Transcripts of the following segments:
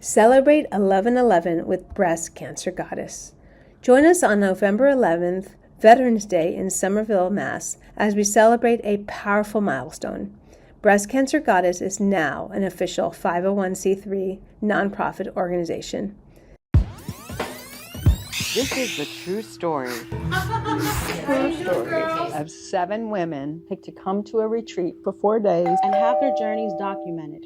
Celebrate 11/11 with Breast Cancer Goddess. Join us on November 11th, Veterans Day in Somerville, Mass., as we celebrate a powerful milestone. Breast Cancer Goddess is now an official 501c3 nonprofit organization. This is the true story. Of 7 women picked to come to a retreat for 4 days and have their journeys documented.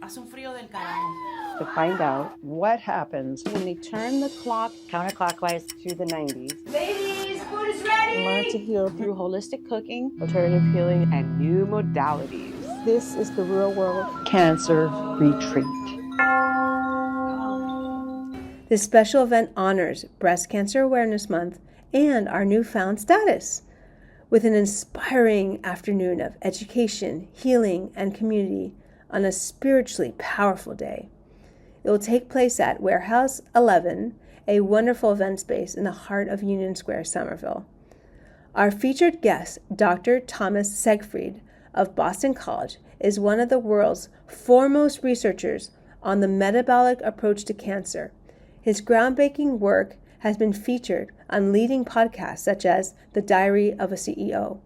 Hace un frío del carajo. to find out what happens When they turn the clock Counterclockwise to the 90s. Ladies, food is ready! learn to heal through holistic cooking, Alternative healing and new modalities. this is the Real World Cancer Retreat. This special event honors Breast Cancer Awareness Month and our newfound status with an inspiring afternoon of education, healing, and community on a spiritually powerful day. It will take place at Warehouse 11, a wonderful event space in the heart of Union Square, Somerville. Our featured guest, Dr. Thomas Segfried of Boston College, is one of the world's foremost researchers on the metabolic approach to cancer. His groundbreaking work has been featured on leading podcasts such as The Diary of a CEO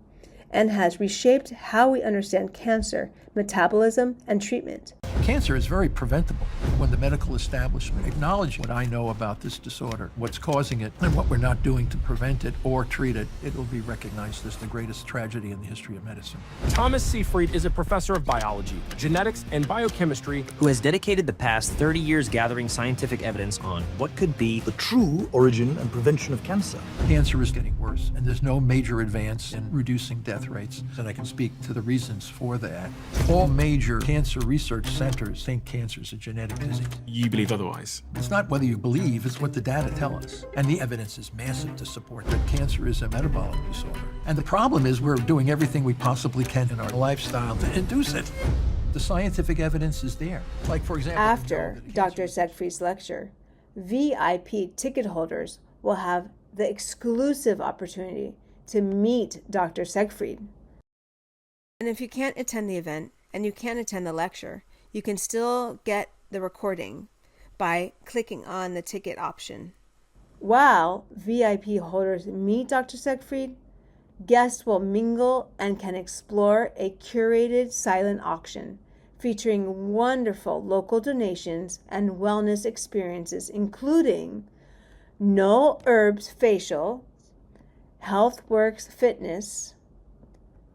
and has reshaped how we understand cancer, metabolism, and treatment. Cancer is very preventable when the medical establishment acknowledges what I know about this disorder, what's causing it, and what we're not doing to prevent it or treat it. It will be recognized as the greatest tragedy in the history of medicine. Thomas Seyfried is a professor of biology, genetics, and biochemistry who has dedicated the past 30 years gathering scientific evidence on what could be the true origin and prevention of cancer. Cancer is getting worse, and there's no major advance in reducing death rates, and I can speak to the reasons for that. All major cancer research centers think cancer is a genetic disease. You believe otherwise? It's not whether you believe, it's what the data tell us. And the evidence is massive to support that cancer is a metabolic disorder. And the problem is we're doing everything we possibly can in our lifestyle to induce it. The scientific evidence is there. Like, for example, After Dr. Segfried's lecture, VIP ticket holders will have the exclusive opportunity to meet Dr. Segfried. And if you can't attend the event and you can't attend the lecture, you can still get the recording by clicking on the ticket option. While VIP holders meet Dr. Segfried, guests will mingle and can explore a curated silent auction featuring wonderful local donations and wellness experiences, including No Herbs Facial, HealthWorks Fitness,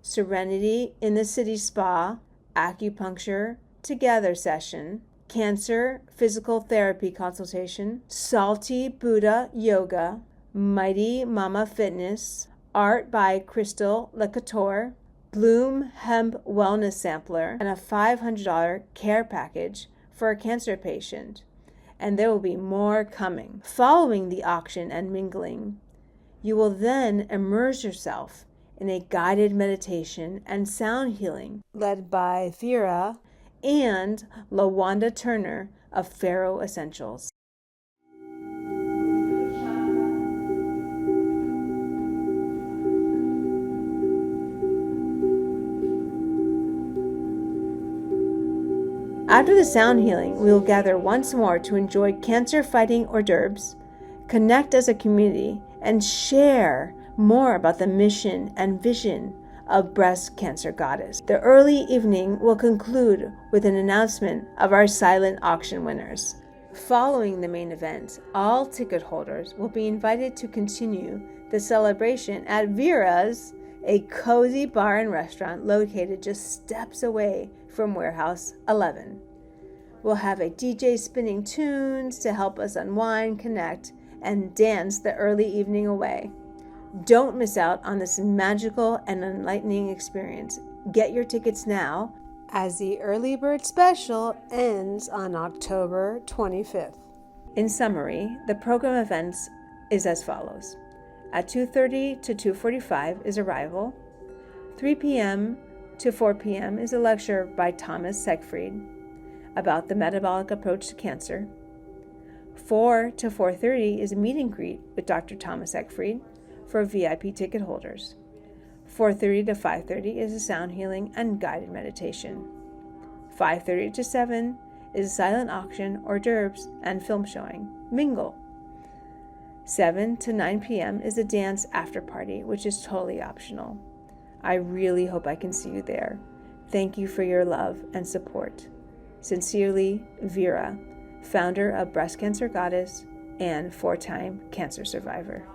Serenity in the City Spa, Acupuncture Together session, Cancer Physical Therapy consultation, Salty Buddha Yoga, Mighty Mama Fitness, Art by Crystal LeCouture, Bloom Hemp Wellness Sampler, and a $500 care package for a cancer patient. And there will be more coming. Following the auction and mingling, you will then immerse yourself in a guided meditation and sound healing led by Vera and LaWanda Turner of Pharaoh Essentials. After the sound healing, we will gather once more to enjoy cancer-fighting hors d'oeuvres, connect as a community, and share more about the mission and vision of Breast Cancer Goddess. The early evening will conclude with an announcement of our silent auction winners. Following the main event, all ticket holders will be invited to continue the celebration at Vera's, a cozy bar and restaurant located just steps away from Warehouse 11. We'll have a DJ spinning tunes to help us unwind, connect, and dance the early evening away. Don't miss out on this magical and enlightening experience. Get your tickets now, as the early bird special ends on October 25th. In summary, the program events is as follows. At 2:30 to 2:45 is arrival. 3 p.m. to 4 p.m. is a lecture by Thomas Segfried about the metabolic approach to cancer. 4 to 4:30 is a meet and greet with Dr. Thomas Segfried for VIP ticket holders. 4:30 to 5:30 is a sound healing and guided meditation. 5:30 to 7 is a silent auction, hors d'oeuvres, and film showing. Mingle. 7 to 9 p.m. is a dance after party, which is totally optional. I really hope I can see you there. Thank you for your love and support. Sincerely, Vera, founder of Breast Cancer Goddess and 4-time cancer survivor.